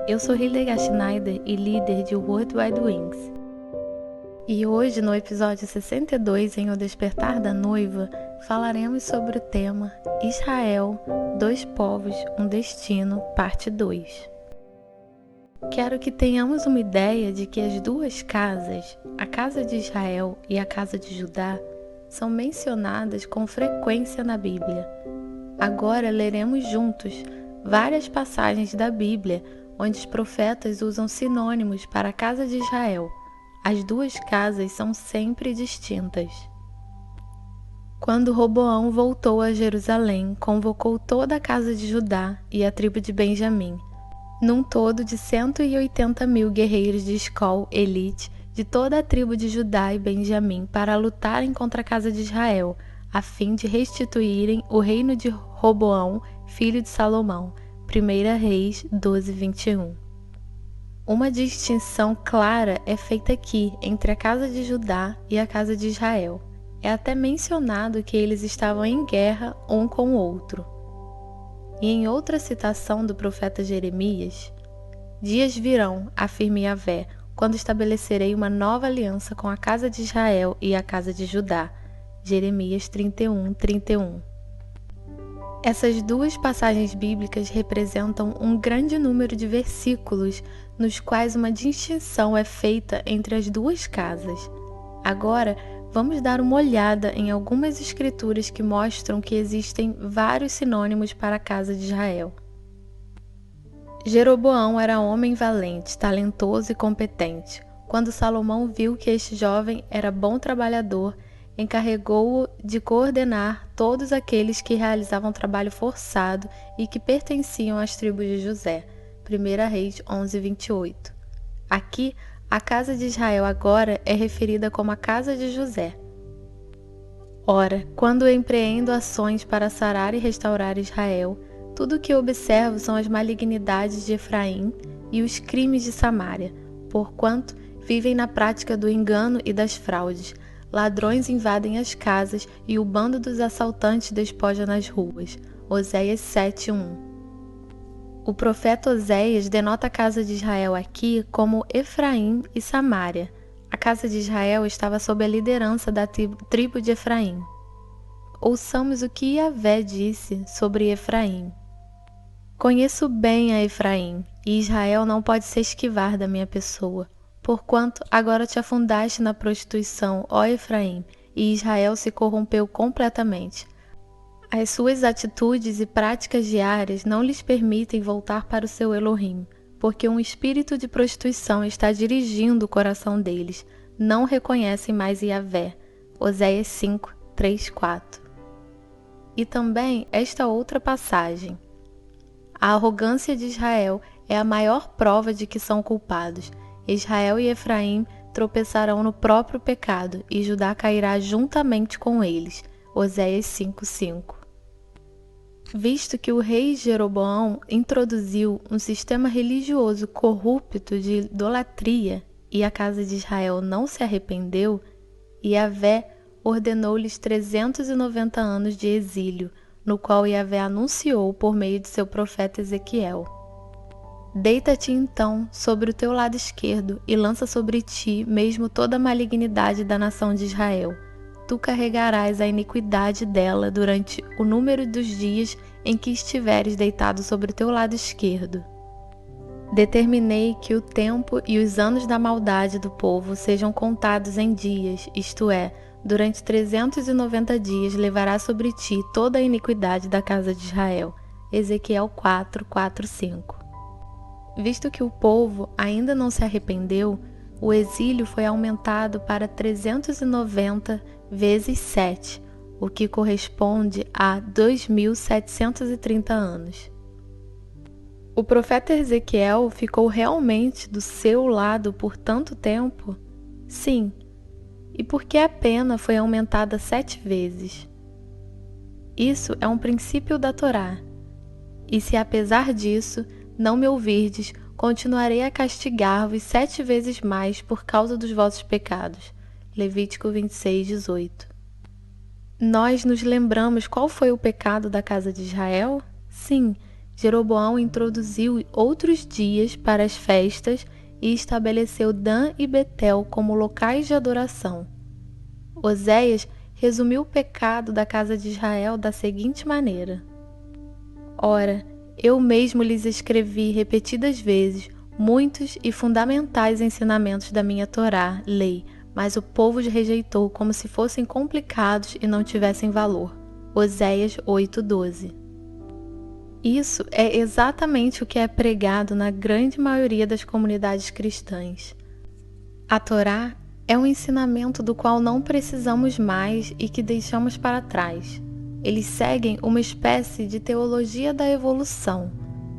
Eu sou Hildegard Schneider e líder de World Wide Wings. E hoje, no episódio 62, em O Despertar da Noiva, falaremos sobre o tema Israel, dois povos, um destino, parte 2. Quero que tenhamos uma ideia de que as duas casas, a casa de Israel e a casa de Judá, são mencionadas com frequência na Bíblia. Agora leremos juntos várias passagens da Bíblia onde os profetas usam sinônimos para a casa de Israel. As duas casas são sempre distintas. Quando Roboão voltou a Jerusalém, convocou toda a casa de Judá e a tribo de Benjamim, num todo de 180.000 guerreiros de escola elite de toda a tribo de Judá e Benjamim para lutarem contra a casa de Israel, a fim de restituírem o reino de Roboão, filho de Salomão. 1 Reis 12:21. Uma distinção clara é feita aqui entre a casa de Judá e a casa de Israel. É até mencionado que eles estavam em guerra um com o outro. E em outra citação do profeta Jeremias, dias virão, afirma Yahvé, quando estabelecerei uma nova aliança com a casa de Israel e a casa de Judá. Jeremias 31:31. Essas duas passagens bíblicas representam um grande número de versículos nos quais uma distinção é feita entre as duas casas. Agora, vamos dar uma olhada em algumas escrituras que mostram que existem vários sinônimos para a casa de Israel. Jeroboão era homem valente, talentoso e competente. Quando Salomão viu que este jovem era bom trabalhador, encarregou-o de coordenar todos aqueles que realizavam trabalho forçado e que pertenciam às tribos de José. 1 Reis 11:28. Aqui, a casa de Israel agora é referida como a casa de José. Ora, quando empreendo ações para sarar e restaurar Israel, tudo o que observo são as malignidades de Efraim e os crimes de Samaria, porquanto vivem na prática do engano e das fraudes. Ladrões invadem as casas e o bando dos assaltantes despoja nas ruas. Oséias 7:1. O profeta Oséias denota a casa de Israel aqui como Efraim e Samaria. A casa de Israel estava sob a liderança da tribo de Efraim. Ouçamos o que Yahvé disse sobre Efraim. Conheço bem a Efraim, e Israel não pode se esquivar da minha pessoa. Porquanto agora te afundaste na prostituição, ó Efraim, e Israel se corrompeu completamente. As suas atitudes e práticas diárias não lhes permitem voltar para o seu Elohim, porque um espírito de prostituição está dirigindo o coração deles. Não reconhecem mais Yahvé. Oséias 5:3-4. E também esta outra passagem. A arrogância de Israel é a maior prova de que são culpados. Israel e Efraim tropeçarão no próprio pecado, e Judá cairá juntamente com eles. Oséias 5:5. Visto que o rei Jeroboão introduziu um sistema religioso corrupto de idolatria e a casa de Israel não se arrependeu, Yahvé ordenou-lhes 390 anos de exílio, no qual Yahvé anunciou por meio de seu profeta Ezequiel. Deita-te então sobre o teu lado esquerdo e lança sobre ti mesmo toda a malignidade da nação de Israel. Tu carregarás a iniquidade dela durante o número dos dias em que estiveres deitado sobre o teu lado esquerdo. Determinei que o tempo e os anos da maldade do povo sejam contados em dias, isto é, durante 390 dias levará sobre ti toda a iniquidade da casa de Israel. Ezequiel 4:4-5. Visto que o povo ainda não se arrependeu, o exílio foi aumentado para 390 vezes 7, o que corresponde a 2.730 anos. O profeta Ezequiel ficou realmente do seu lado por tanto tempo? Sim. E por que a pena foi aumentada 7 vezes? Isso é um princípio da Torá. E se apesar disso não me ouvirdes, continuarei a castigar-vos 7 vezes mais por causa dos vossos pecados. Levítico 26:18. Nós nos lembramos qual foi o pecado da casa de Israel? Sim, Jeroboão introduziu outros dias para as festas e estabeleceu Dan e Betel como locais de adoração. Oséias resumiu o pecado da casa de Israel da seguinte maneira: Ora, eu mesmo lhes escrevi repetidas vezes muitos e fundamentais ensinamentos da minha Torá, lei, mas o povo os rejeitou como se fossem complicados e não tivessem valor. Oséias 8:12. Isso é exatamente o que é pregado na grande maioria das comunidades cristãs. A Torá é um ensinamento do qual não precisamos mais e que deixamos para trás. Eles seguem uma espécie de teologia da evolução.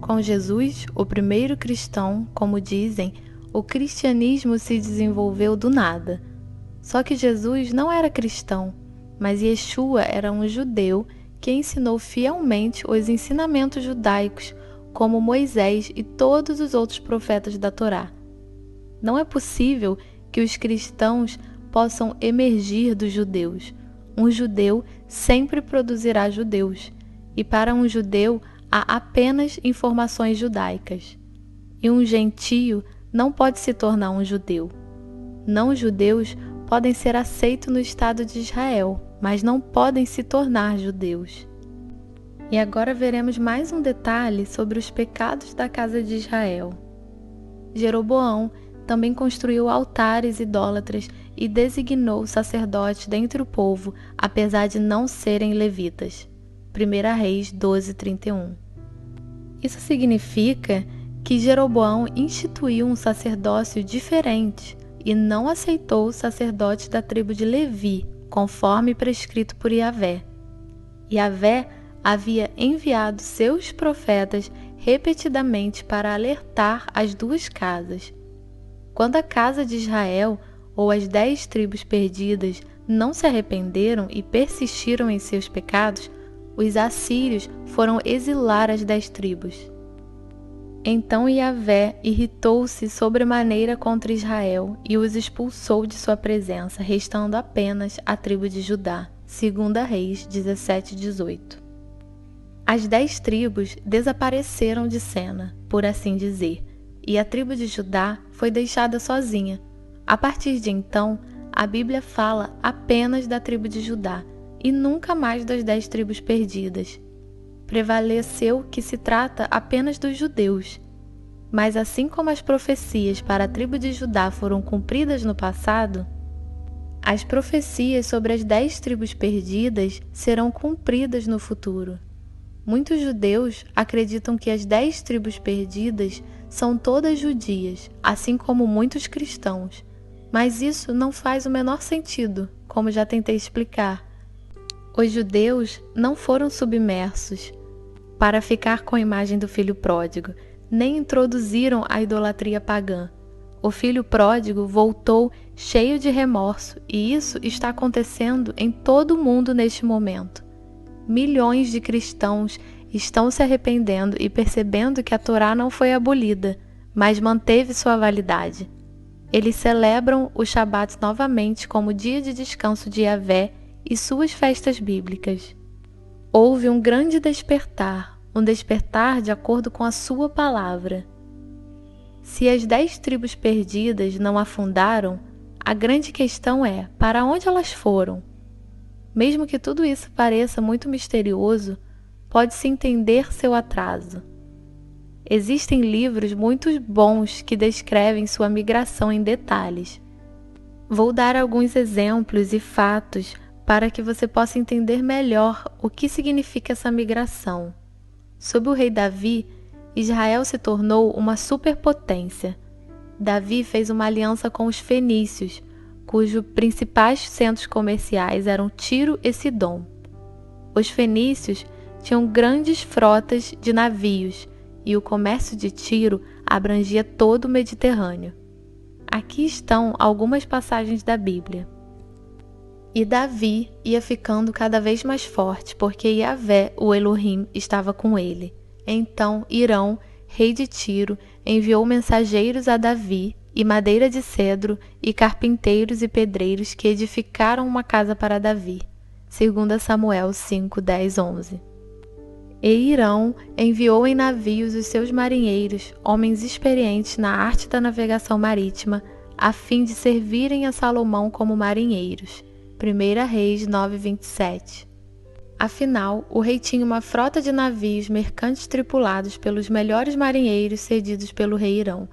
Com Jesus, o primeiro cristão, como dizem, o cristianismo se desenvolveu do nada. Só que Jesus não era cristão, mas Yeshua era um judeu que ensinou fielmente os ensinamentos judaicos, como Moisés e todos os outros profetas da Torá. Não é possível que os cristãos possam emergir dos judeus. Um judeu sempre produzirá judeus, e para um judeu há apenas informações judaicas. E um gentio não pode se tornar um judeu. Não-judeus podem ser aceitos no Estado de Israel, mas não podem se tornar judeus. E agora veremos mais um detalhe sobre os pecados da casa de Israel. Jeroboão também construiu altares idólatras e designou sacerdotes dentre o povo, apesar de não serem levitas. 1 Reis 12:31. Isso significa que Jeroboão instituiu um sacerdócio diferente e não aceitou os sacerdotes da tribo de Levi, conforme prescrito por Yahvé. Yahvé havia enviado seus profetas repetidamente para alertar as duas casas. Quando a casa de Israel ou as 10 tribos perdidas não se arrependeram e persistiram em seus pecados, os assírios foram exilar as 10 tribos. Então Yahvé irritou-se sobremaneira contra Israel e os expulsou de sua presença, restando apenas a tribo de Judá. 2 Reis 17:18. As 10 tribos desapareceram de cena, por assim dizer, e a tribo de Judá foi deixada sozinha. A partir de então, a Bíblia fala apenas da tribo de Judá e nunca mais das 10 tribos perdidas. Prevaleceu que se trata apenas dos judeus. Mas assim como as profecias para a tribo de Judá foram cumpridas no passado, as profecias sobre as 10 tribos perdidas serão cumpridas no futuro. Muitos judeus acreditam que as 10 tribos perdidas são todas judias, assim como muitos cristãos. Mas isso não faz o menor sentido, como já tentei explicar. Os judeus não foram submersos para ficar com a imagem do filho pródigo, nem introduziram a idolatria pagã. O filho pródigo voltou cheio de remorso, e isso está acontecendo em todo o mundo neste momento. Milhões de cristãos estão se arrependendo e percebendo que a Torá não foi abolida, mas manteve sua validade. Eles celebram o Shabat novamente como dia de descanso de Yahvé e suas festas bíblicas. Houve um grande despertar, um despertar de acordo com a sua palavra. Se as 10 tribos perdidas não afundaram, a grande questão é: para onde elas foram? Mesmo que tudo isso pareça muito misterioso, pode-se entender seu atraso. Existem livros muito bons que descrevem sua migração em detalhes. Vou dar alguns exemplos e fatos para que você possa entender melhor o que significa essa migração. Sob o rei Davi, Israel se tornou uma superpotência. Davi fez uma aliança com os fenícios, cujos principais centros comerciais eram Tiro e Sidom. Os fenícios tinham grandes frotas de navios e o comércio de Tiro abrangia todo o Mediterrâneo. Aqui estão algumas passagens da Bíblia. E Davi ia ficando cada vez mais forte, porque Yahvé, o Elohim, estava com ele. Então Hirão, rei de Tiro, enviou mensageiros a Davi, e madeira de cedro, e carpinteiros e pedreiros que edificaram uma casa para Davi. 2 Samuel 5, 10, 11. E Irão enviou em navios os seus marinheiros, homens experientes na arte da navegação marítima, a fim de servirem a Salomão como marinheiros. 1 Reis 9:27. Afinal, o rei tinha uma frota de navios mercantes tripulados pelos melhores marinheiros cedidos pelo rei Irão.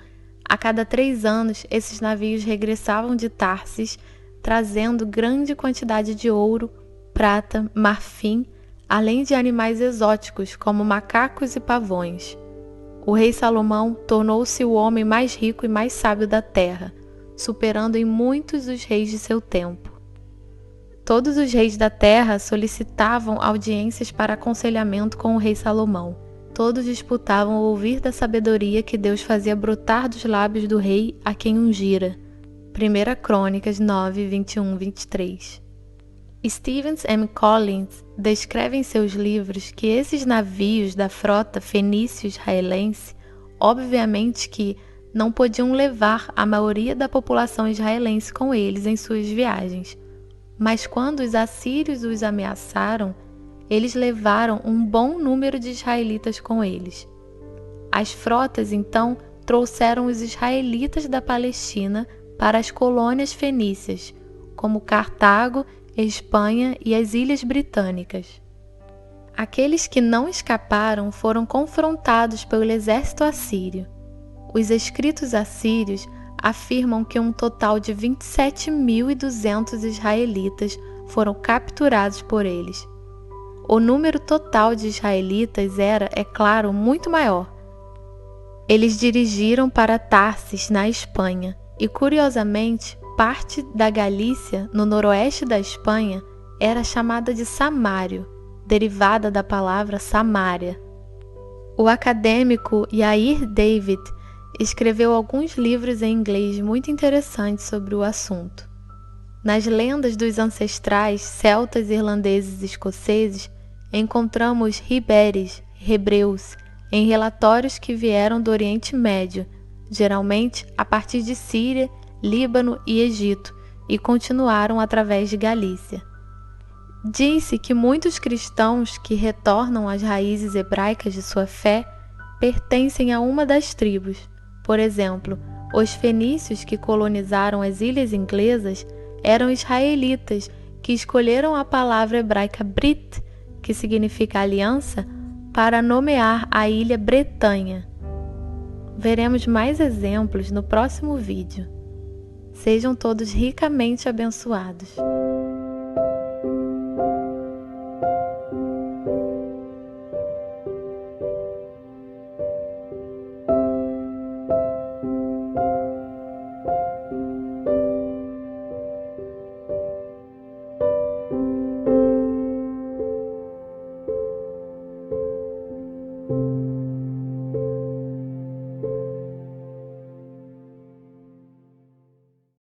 A cada 3 anos, esses navios regressavam de Tarsis, trazendo grande quantidade de ouro, prata, marfim, além de animais exóticos como macacos e pavões. O rei Salomão tornou-se o homem mais rico e mais sábio da terra, superando em muitos os reis de seu tempo. Todos os reis da terra solicitavam audiências para aconselhamento com o rei Salomão. Todos disputavam ouvir da sabedoria que Deus fazia brotar dos lábios do rei a quem ungira. 1 Crônicas 9, 21-23. Stevens M. Collins descreve em seus livros que esses navios da frota fenício-israelense, obviamente que não podiam levar a maioria da população israelense com eles em suas viagens, mas quando os assírios os ameaçaram, eles levaram um bom número de israelitas com eles. As frotas, então, trouxeram os israelitas da Palestina para as colônias fenícias, como Cartago, Espanha e as Ilhas Britânicas. Aqueles que não escaparam foram confrontados pelo exército assírio. Os escritos assírios afirmam que um total de 27.200 israelitas foram capturados por eles. O número total de israelitas era, é claro, muito maior. Eles dirigiram para Tarsis, na Espanha, e curiosamente, parte da Galícia, no noroeste da Espanha, era chamada de Samário, derivada da palavra Samária. O acadêmico Yair David escreveu alguns livros em inglês muito interessantes sobre o assunto. Nas lendas dos ancestrais celtas, irlandeses e escoceses, encontramos riberes, hebreus, em relatórios que vieram do Oriente Médio, geralmente a partir de Síria, Líbano e Egito, e continuaram através de Galícia. Diz-se que muitos cristãos que retornam às raízes hebraicas de sua fé pertencem a uma das tribos. Por exemplo, os fenícios que colonizaram as ilhas inglesas eram israelitas que escolheram a palavra hebraica Brit, que significa aliança, para nomear a ilha Bretanha. Veremos mais exemplos no próximo vídeo. Sejam todos ricamente abençoados.